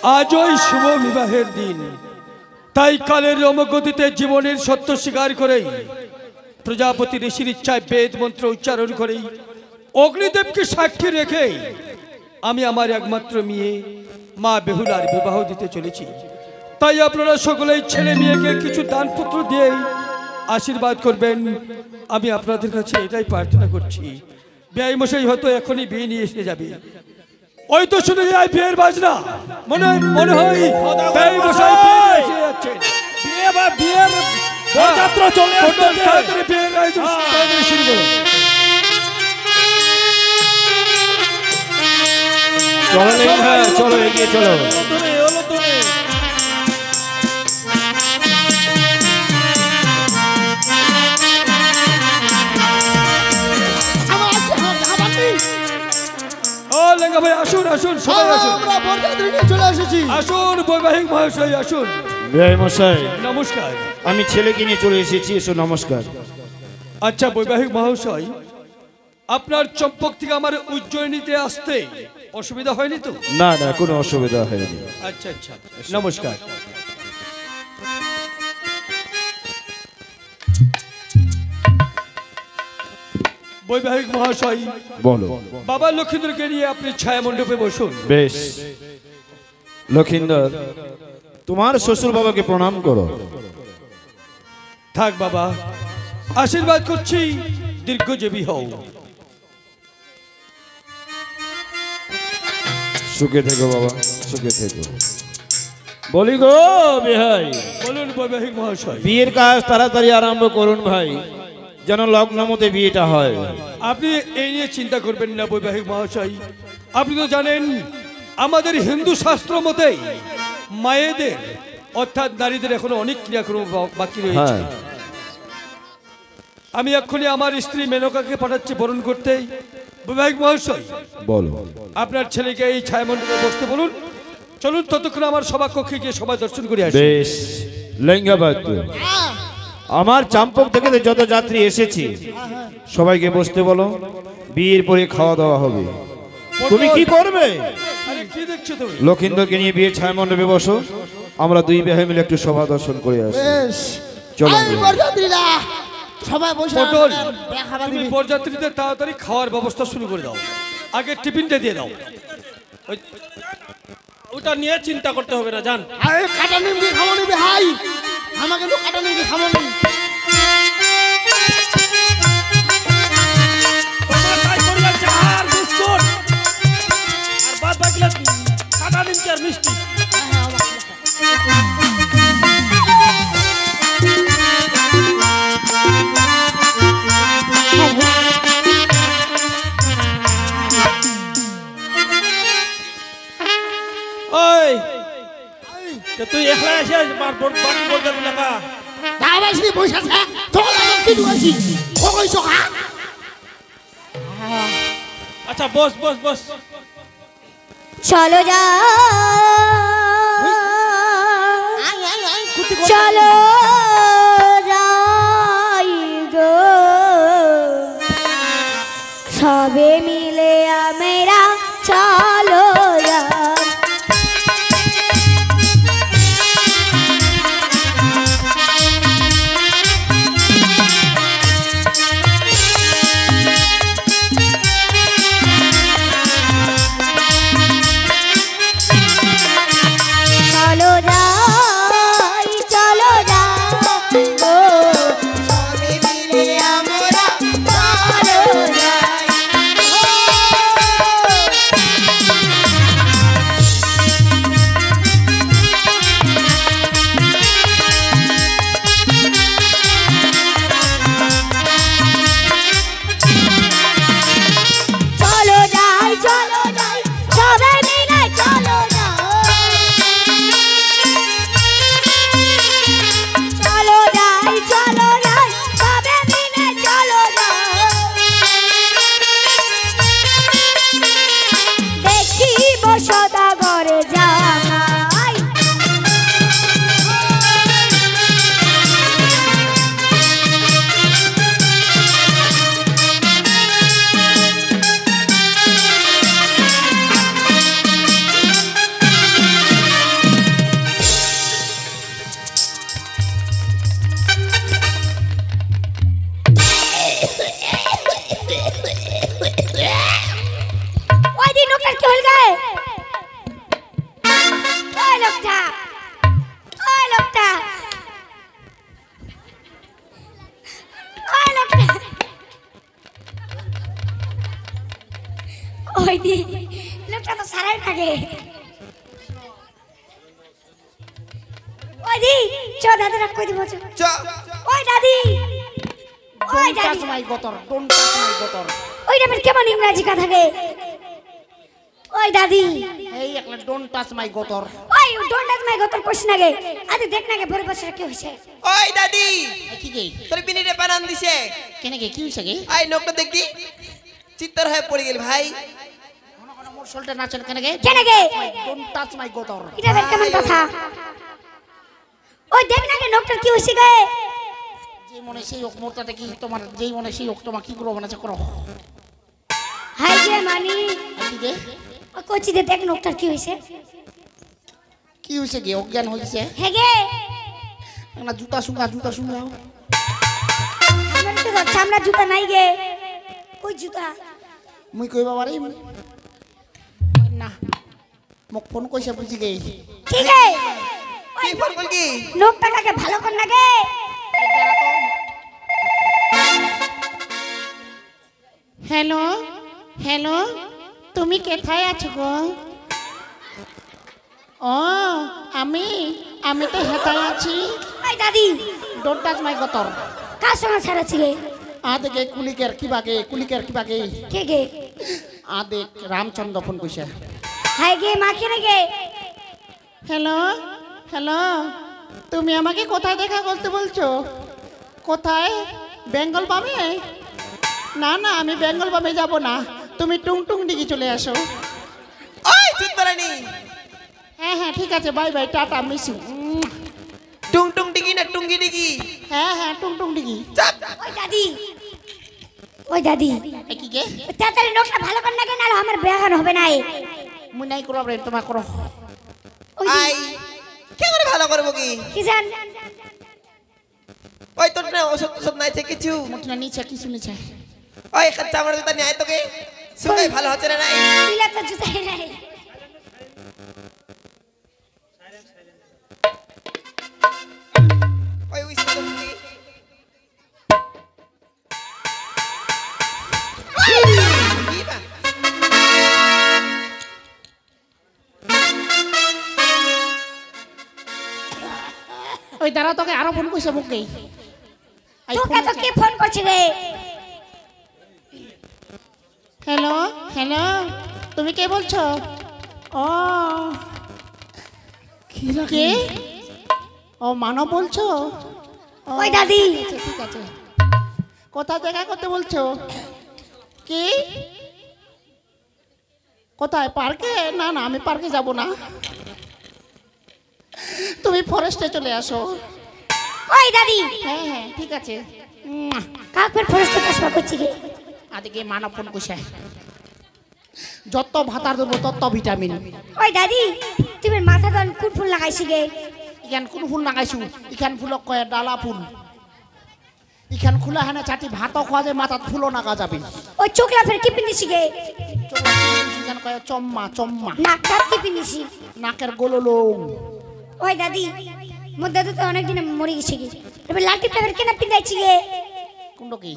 আজই শুভ বিবাহের দিন, তাই কালের অমগতিতে জীবনের সত্য স্বীকার করেই প্রজাপতি ঋষির ইচ্ছায় বেদ মন্ত্র উচ্চারণ করেই অগ্নিদেবকে সাক্ষী রেখে আমি আমার একমাত্র মেয়ে মা বেহুলার বিবাহ দিতে চলেছি। তাই আপনারা সকলেই ছেলে মেয়েকে কিছু দানপত্র দিয়ে আশীর্বাদ করবেন, আমি আপনাদের কাছে এটাই প্রার্থনা করছি। বিয়ে মশাই হয়তো এখনই বিয়ে নিয়ে এসে যাবে, ওই তো শুনে যায় বিয়ের বাজনা, মনে মনে হয় বিয়ে মশাই বিয়ে এসে যাচ্ছেন। বিয়ে বা বিয়ের যাত্রা চলে আসছে, তাড়াতাড়ি বিয়ের আয়োজন তাড়াতাড়ি শুরু করুন। চলো চলো এগিয়ে চলো। ভাই আসুন আসুন, সবাই আসুন, চলে এসেছি। আসুন বৈবাহিক মহাশয় আসুন। বিয়ে মশাই নমস্কার। আমি ছেলেকে নিয়ে চলে এসেছি, এসো নমস্কার। আচ্ছা বৈবাহিক মহাশয়, আপনার চম্পক থেকে আমার উজ্জয়িনীতে আসতে অসুবিধা হয়নি তো? না না, কোনো অসুবিধা হয়নি। আচ্ছা আচ্ছা, নমস্কার। বৈবাহিক মহাশয় বলো। বাবা লক্ষিন্দরকে নিয়ে আপনি ছায়া মণ্ডপে বসুন। বেশ। লক্ষিন্দর, তোমার শ্বশুর বাবাকে প্রণাম করো। থাক বাবা, আশীর্বাদ করছি দীর্ঘজীবী হও। সুখে থেকো বাবা, সুখে থেকো। বলি গো বিহাই, বলুন বৈবাহিক মহাশয়। বিয়ের কাজ তাড়াতাড়ি আরম্ভ করুন ভাই, যেন লগ্ন মতে বিয়েটা হয়। আপনি এই নিয়ে চিন্তা করবেন না বৈবাহিক মহাশয়। আপনি তো জানেন আমাদের হিন্দু শাস্ত্র মতে মায়েদের অর্থাৎ নারীদের এখনো অনেক ক্রিয়াকর্ম বাকি রয়েছে। আমি এক্ষুনি আমার স্ত্রী মেনকাকে পাঠাচ্ছি বরণ করতে। বৈবাহিক মহাশয় বলো। আপনার ছেলেকে এই ছায়া মণ্ডপে বসতে বলুন। চলুন ততক্ষণ আমার সভা কক্ষে গিয়ে সবাই দর্শন করে আসি। বেশ। লিঙ্গাবাদ, আমার চাম্পক থেকে যত যাত্রী এসেছি সবাইকে বসতে বলো, বিয়ের পরে খাওয়া দাওয়া হবে। তুমি কি করবে? কি দেখছো তুমি? লক্ষিন্দরকে নিয়ে বিয়ের ছায়া মণ্ডপে বসো, আমরা দুই ভাই মিলে একটু সভা দর্শন করে আসি। বেশ। চলো সবাই বসে পটল, তুমি বরযাত্রীদের তাড়াতাড়ি খাওয়ার ব্যবস্থা শুরু করে দাও, আগে টিফিনটা দিয়ে দাও। ওটা নিয়ে চিন্তা করতে হবে না, জান। আরে কাটা নিমকি খাবো নি ভাই, আমাকে তো কাটা নিমকি খাবো নি। তোমার তাই করলে চার বিস্কুট আর বাদ বাকিলা কাটা নিমকি আর মিষ্টি। তুই একলা এসে বাকি বলতে লাগা দাবাইছি বসেছে তোলা কি দুয়াছি কইছো খা। আচ্ছা বস বস বস। চলো যা চলো যাই গো সবে মিলে আমরা চলো যা। চলো যাই ওই দি লোকটা তো সারাই থাকে ওই দি চ দাদারা কই দিব চ চ ওই দাদি ওই ডোন্ট টাচ দাদি মাই গতর, ডোন্ট টাচ মাই গতর। ওইটা ফের কেমন ইংরেজি কথা থাকে ওই দাদি এই একলা ডোন্ট টাচ মাই গতর। ওই ডোন্ট টাচ মাই গতর কোশ্চেন আগে আদি দেখ না গে পরে বছর কি হইছে ওই দাদি কি গে তোর বিনিরে বানান দিছে কেনে গে কি হইছে গে? আই নোকটা দেখি চিত্তর হয়ে পড়ে গেল ভাই মোর শোলটা নাচেন কেনে গে? কেন গে ডোন্ট টাচ মাই গতর। এটা ফের কেমন কথা ওই দেখ না গে ডক্টর কি হইছে গে যে মনে সেই হোক মোরটা দেখি তোমার যেই মনে সেই হোক তোমার কি করবো বানাচ্ছে করো। হাই গে মানি কি গে ও কোচি দে দেখ ডক্টর কি হইছে কি হইছে গে? অজ্ঞান হইছে হে গে না জুতা সুঙ্গা আমার তো চামড়া জুতা নাই গে কই জুতা মুই কইবা পারি না মোক ফোন কইছে বুঝি গে ঠিক আছে কি ফোন করল কি লোকটাকে ভালো কর না গে হ্যালো হ্যালো তুমি কোথায় আছো গো? ও আমি তো হেতায় আছি। ওই দাদি ডোন্ট টাচ মাই গতর। কার সঙ্গে ছাড়াছি গে আদেকে কুলিকের কি বাগে কে গে আদেক রামচন্দ্র ফোন কইছে। হাই গে মা কেনে গে হ্যালো হ্যালো তুমি আমাকে কোথায় দেখা করতে বলছো? কোথায়? বেঙ্গল বামে? না না আমি বেঙ্গল বামে যাব না, তুমি টুংটুং ডিগি চলে আসো। ওই চিত্তরানী হ্যাঁ হ্যাঁ ঠিক আছে bye bye tata miss you. টুং টুং ডিগি না টুঙ্গি ডিগি হ্যাঁ হ্যাঁ টুংটুং ডিগি। চাপ ওই দাদি এ কি গে তাড়াতাড়ি লোকটা ভালো কর না গে নালে আমার বিয়াহ হবে না মুই নাই করব রে তোমা করো। ওই আই কে করে ভালো করব কি কি জান ওই তোর না ওষুধ নাই কিছু মুটনা নিচে কিছু নিচে ওই খাচ্চা আমার জুতা নিয়ে আয় তোকে সুগাই ভালো হচ্ছে না নাই দিলা তো জুতাই নাই ওই উইস তো কি কি বা ওই দাঁড়া তোকে আরো ফোন কইছে মুখ গই। তোকে তো কে ফোন করছে রে হ্যালো হ্যালো তুমি কে বলছো? ও কে? ও মানব বলছো? ও, ওই দাদি আচ্ছা, ঠিক আছে কোথায় দেখা করতে বলছো? কি কোথায়? পার্কে? না না আমি পার্কে যাব না, তুমি ফরেস্টে চলে আসো। ওই দাদি হ্যাঁ হ্যাঁ ঠিক আছে। কাকের ফরেস্টে কাজ করছি গে আদিকে মানব ফোন কইছে যত ভাতার দেবো তত ভিটামিন। ওই দাদি তুমি মাথা দন কোন ফুল লাগাইছি গে ইখান কোন ফুল লাগাইছো? ইখান ফুলক কয় ডালা ফুল। ইখান খোলা হানে চাটি ভাত খোয়া যায় মাথাত ফুলও নাগা যাবে। ওই চোখলা ফের কি পিন্দিছি গে ইখান কয় চম্মা চম্মা। নাকটা কি পিন্দিছি নাকের গোললোম। ওই দাদি মোর দাদু তো অনেক দিন মরে গেছে গে এবার লাল টিপটা ফের কেন পিন্দাইছি গে কোনটা কি?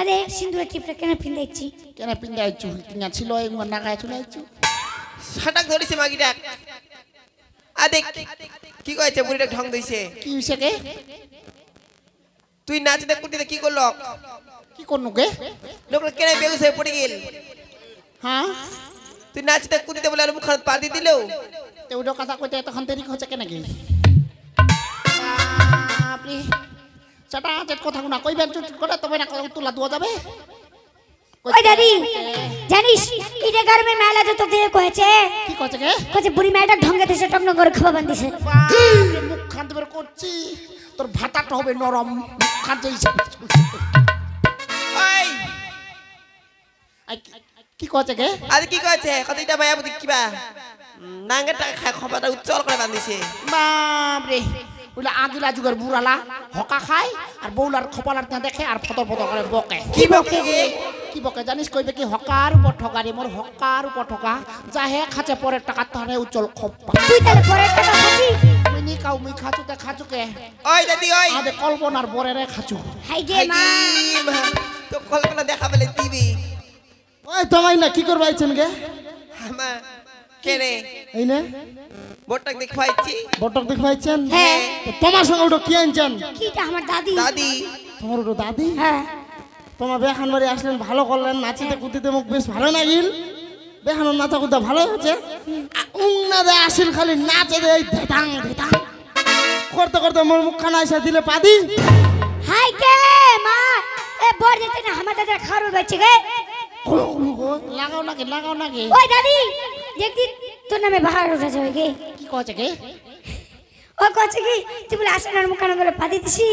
আরে সিন্দুরের টিপটা কেন পিন্দাইছি কেন পিন্ডা আইছু? কিনা ছিল এই নাগায় চলে আইছু। সাটাক ধরিছে মাগিটা আ দেখ কি কইছে বুড়িটা ঢং দিছে কি হইছে কে? তুই নাচতে কুটিতে কি করল কি করনু কে? লোক কেনে বেগুস হয়ে পড়ে গেল হ্যাঁ তুই নাচতে কুটিতে বলে আর মুখখান পাতি দিলো তে ওটা কথা কইতে তখন দেরি হচ্ছে কেন কি? বাপরে চাটা চাট কথা না কইবেন চুট করে তবে না তুলা দুয়া যাবে। ওই দাদি জানিস এটা গরমে মেলা যত দিয়ে কয়েছে কি কইছে কে? কয়েছে বুড়ি মেয়েটা ঢঙ্গে দিছে টকন করে খাওয়া বান্ধিছে বাপরে মুখ খানতে বের করছি তোর ভাতাটা হবে নরম। মুখ খানতে ওই কি কইছে কে? আজ কি কইছে কতটা মায়া বুঝি কিবা নাঙ্গেটা খপাটা উজ্জ্বল করে বাঁধিছে বাপরে ওইলা আগিলা যুগের বুড়ালা হকা খায় আর বউলার খপালার তা দেখে আর ফতর ফতর করে বকে। কি বকে কি বকে জানিস কইবে কি হকার উপর ঠকা রে মোর হকার উপর ঠকা যা হে খাচ্ছে পরের টাকা তারে উজ্জ্বল খপ্পা। তুই তাহলে পরের টাকা খাবি মিনি কাউ মি খাচুতে খাচুকে ওই দাদি ওই আদে কল্পনার বরেরে খাচু। হাই গে মা তো কল্পনা দেখা পেলে দিবি ওই তোমায় না কি করবা আইছেন গে আমার কে রে এই নে বোটটাক দেখে পাইছি বটক দেখবাইছেন হ্যাঁ। তো তোমার সঙ্গে ওটা কি আনছেন কিটা আমার দাদি দাদি তোমার ওটা দাদি হ্যাঁ তোমার বেখান বাড়ি আসলেন ভালো করলেন নাচিতে কুদিতে মুখ বেশ ভালো লাগিল বেখানোর নাচা কুদা ভালো হচ্ছে উংনা দে আসিল খালি নাচে দে এই ধেটাং ধেটাং করতে করতে মোর মুখখানা এসে দিলে পাদি হাই কে মা এ বড় যেতে না আমার দাদার খাওয়ার বাচ্চা গে লাগাও নাকি ওই দাদি দেখি তোর নামে বাহার উঠেছে ওই গে কি কছে কে ও কচ্ছে কি তুই বলে আসেন আর মুখানো করে পাতি দিছি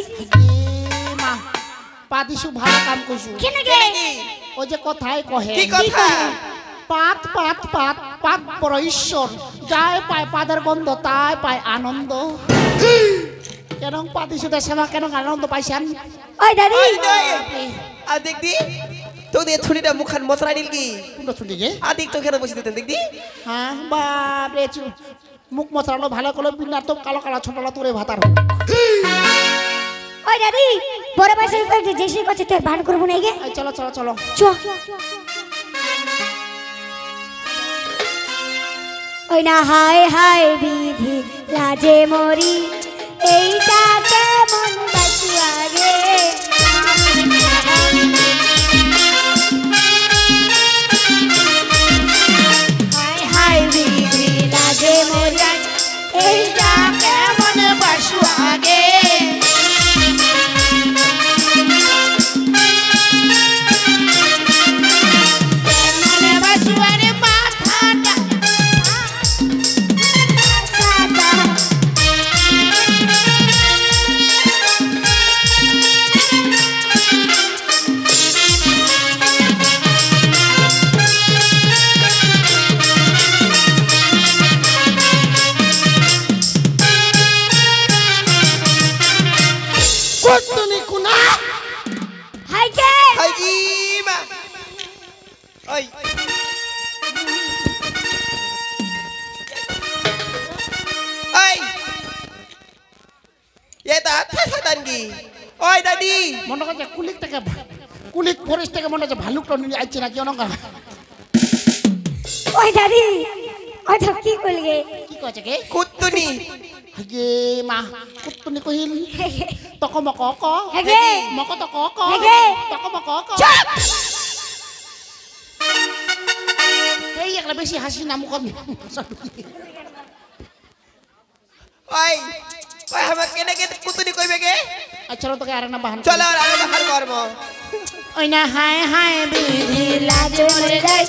মা পাতিসু ভালো কাম কইছু কেন গে ওই যে কথাই কহে কি কথা পাত পাত পাত পাত পর ঈশ্বর যায় পায় পাদের গন্ধ তাই পায় আনন্দ কেন পাতিসুদের সেবা কেন আনন্দ পাইছেন ওই দাদি ওই দই আর দেখদি তো দিয়ে ছুরিটা মুখান মশলা দিল কি কোনটা ছুটি গে আদিক তো কেন বসে দিতেন দেখদি হ্যাঁ বাপ রে মুখ মশলানো ভালো করে বিনা তো কালো কালো ছোটলা তোরে ভাতার ওই দাদি বড় পাশে কইতে যেসি কচ্ছে তুই ভান করব না গে এই চলো চলো চলো চ ওই না হায় হায় বিধি লাজে মরি এইটা কেমন বাঁচিয়া গে হায় হায় বিধি লাজে মরি এইটা কেমন বাঁচিয়া গে কেমন বাঁচিয়া রে মাথাটা সাদা কতনি কুনা হাই কে হাই জি মা ওই ওই এটা আচ্ছা শতান কি ওই দাদি মনে করছে কুলিক ফরেস্ট থেকে মনে হচ্ছে ভালুকটা নিয়ে আইছে নাকি অনকা ওই দাদি ওই তো কি করলে কি কছে কে কুত্তুনি গে মা কুত্তুনি কহিল তক মক ক হেগে মক তক ক হেগে তক মক ক চুপ এই একলা বেশি হাসি না মুখ ওই ওই আমার কেনে কে কুত্তুনি কইবে কে চলো তোকে আর না বাহান চলো আর বাহার কর্ম ওই না হায় হায় বিধি লাজে মরে যাই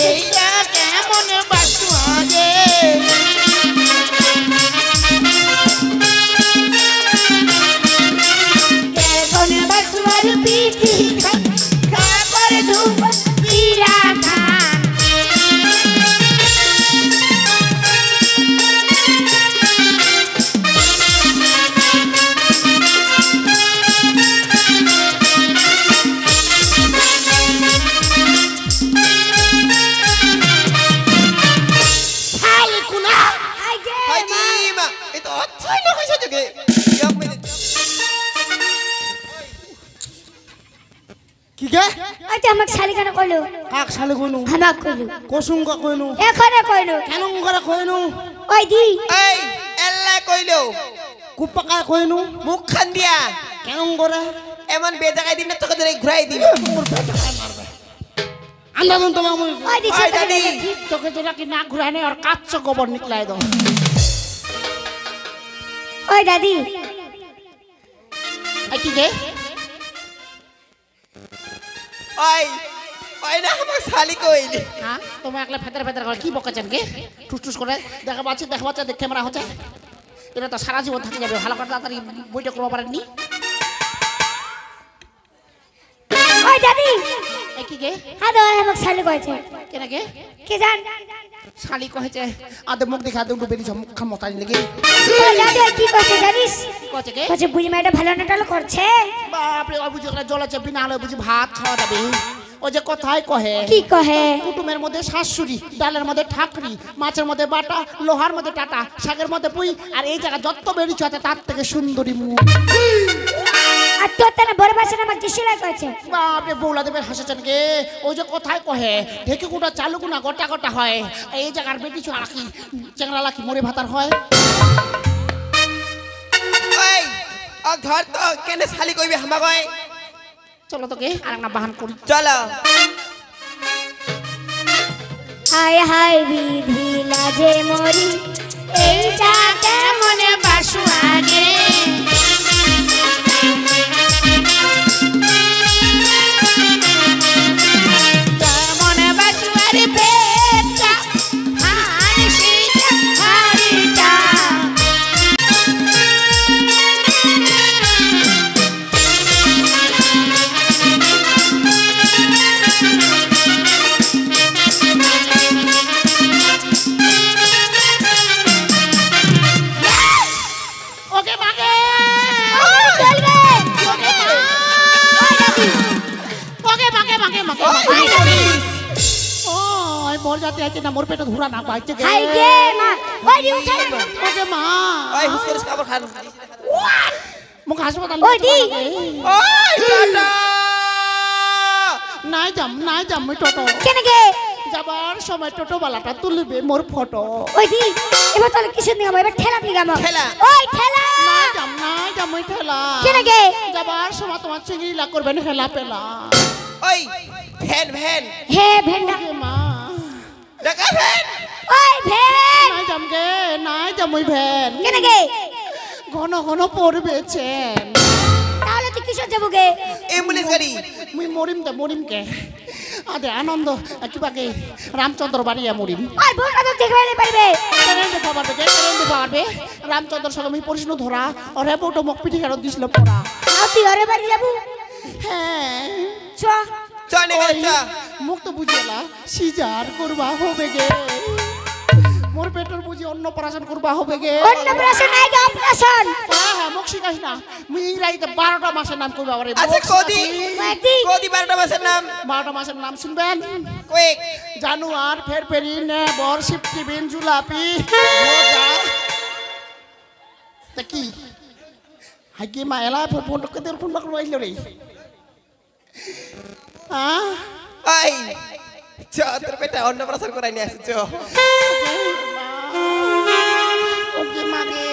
এইটা কেমন বাসু আগে কেমন বাসুয়ার পিঠি কাপড় ধুপ পিরা খান শালি কুনা আগে হাই জি মা এটা আচ্ছা না কইছে তোকে ইয়াক মে কি গে ওই তো আমাকে শালি কেন কইলো কাক শালে কইনু আমাক কইলো কসুঙ্গা কইনু এখানে কইলো কেন করে কইনু ওই দি এই এল্লা কইলো কুপাকা কইনু মুখ খান দিয়া কেন করে এমন বেজাগাই দিন না তোকে ধরে ঘুরাই দিল আন্দাজন তোমার ওই দি ওই দাদি তোকে তোরা কি না ঘুরানে আর কাচ্চ গোবর নিকলাই দাও ওই দাদি এই কি গে ওই ওই না আমার শালি কইলি হ্যাঁ তোমার একলা ফেতার ফেতার করে কি বকাছেন কে টুস করে দেখা পাচ্ছি দেখে ক্যামেরা হচ্ছে এটা তো সারা জীবন থাকি যাবে ভালো করে তাড়াতাড়ি বইটা করবো পারেননি ওই দাদি এই কি গে আদো আমাকে শালি কইছে কেন গে কে জান শালি কহেছে আদে মুখ দেখা দে উঠে বেরিয়েছে মুখ খাম মতাই লেগে ওই দাদি কি কইছে জানিস কছে কে কইছে বুড়ি মেয়েটা ভালো নাটক করছে বাপরে ওই বুঝি জল আছে বিনা আলো বুঝি ভাত খাওয়া যাবে ও যে কথাই কহে কি কহে কুটুমের মধ্যে শাশুড়ি ডালের মধ্যে ঠাকুরি মাছের মধ্যে বাটা লোহার মধ্যে টাটা শাকের মধ্যে পুই আর এই জায়গা যত বেরিয়েছে তার থেকে সুন্দরী মুখ আর তোর তো না বড় ভাষা আমার কি সেলাই করেছে বাপরে বৌলা দেবের হাসেছেন কে ওই যে কোথায় কহে ঢেকে কুটা চালু কুনা গোটা গোটা হয় এই জায়গার বেটি আঁকি চেংড়া লাখি মরে ভাতার হয় ওই ও ধর তো কেন শালি কইবি হামা কয় চলো তোকে আর একটা বাহান করি চলো হায় হায় বিধি লাজে মরি এইটা কেমন বাসুয়াগে কেমন বাসুয়ারে পেটটা হাসিটা হারিটা ওকে মাগে ওকে মাগে মাগে মাগে ওই মোর জাতি আছে না মোর পেটে ঘুরা না বাইতে গে হাই গে মা ওই দি উঠা ওকে মা ওই হুসকের খাবার খান মুখ হাসপাতাল ওই দি ওই টাটা নাই যাম মই টোটো কেন গে যাবার সময় টোটো বালাটা তুলবে মোর ফটো ওই দি এবার তাহলে কিসের নিগাম এবার ঠেলা নিগাম ঠেলা। ওই ঠেলা নাই যাম মই ঠেলা কেন গে যাবার সময় তোমার চিংড়িলা করবেন হেলা পেলা ওই ভ্যান ভ্যান হে ভেন্ডা ওকে মা ডাকা ভ্যান ওই ভেন নাই যাম গে নাই যাম মই ভ্যান কেন গে ঘন ঘন পড়বে চেন তাহলে তুই কিসের যাবো গে অ্যাম্বুলেন্স গাড়ি মুই মরিম কে আদে আনন্দ কিবাকে রামচন্দ্র বাড়িয়া মরিম ওই ভোটা তো দেখবে না পারবে ট্রেন দেখা পারবে রামচন্দ্র সঙ্গে আমি পড়িস ধরা আর রেপোর্টও মুখ পিঠি খেরত দিছিল পড়া আর তুই ঘরে বাড়ি যাবো হ্যাঁ চ চলে গেল মুখ তো বুঝিলা সিজার করবা হবে গে মোর পেটের বুঝি অন্য অপারেশন করবা হবে গে অন্য অপারেশন নাই গে অপারেশন হ্যাঁ মুখ শিখাস না মুই ইংরাজিতে 12টা মাসের নাম কইবা পারে আচ্ছা কদি কয়েকদিন কদি 12টা মাসের নাম 12টা মাসের নাম শুনবেন কুইক জানুয়ার ফেরফেরি নেবর সিপটিবিন জুলাপি তা কি হাইকি মা এলা ফোন করতে ফোন বাকল আইল রে হ্যাঁ ওই চ তোর বেটা অন্য প্রসার করাই নিয়ে আসছে চ ওকে মাগে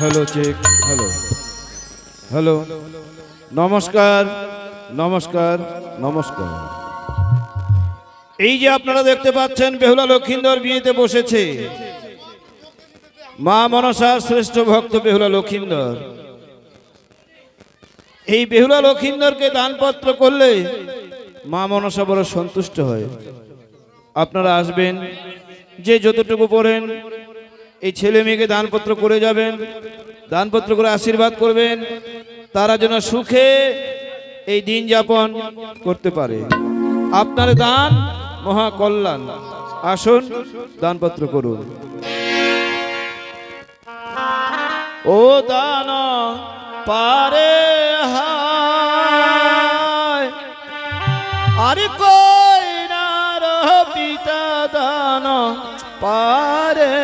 হ্যালো চেক, হ্যালো হ্যালো, নমস্কার নমস্কার নমস্কার। এই যে আপনারা দেখতে পাচ্ছেন বেহুলা লক্ষিন্দর বিয়েতে বসেছে, মা মনসার শ্রেষ্ঠ ভক্ত বেহুলা লক্ষিন্দর। এই বেহুলা লক্ষিন্দরকে দানপত্র করলে মা মনসা বড় সন্তুষ্ট হয়। আপনারা আসবেন, যে যতটুকু পড়েন এই ছেলে মেয়েকে দানপত্র করে যাবেন, দানপত্র করে আশীর্বাদ করবেন, তারা যেন সুখে এই দিন যাপন করতে পারে। আপনার দান মহা কল্যাণ। আসুন দানপত্র করুন। ও দান পারে হায়, আরে কই না পিতা দান পারে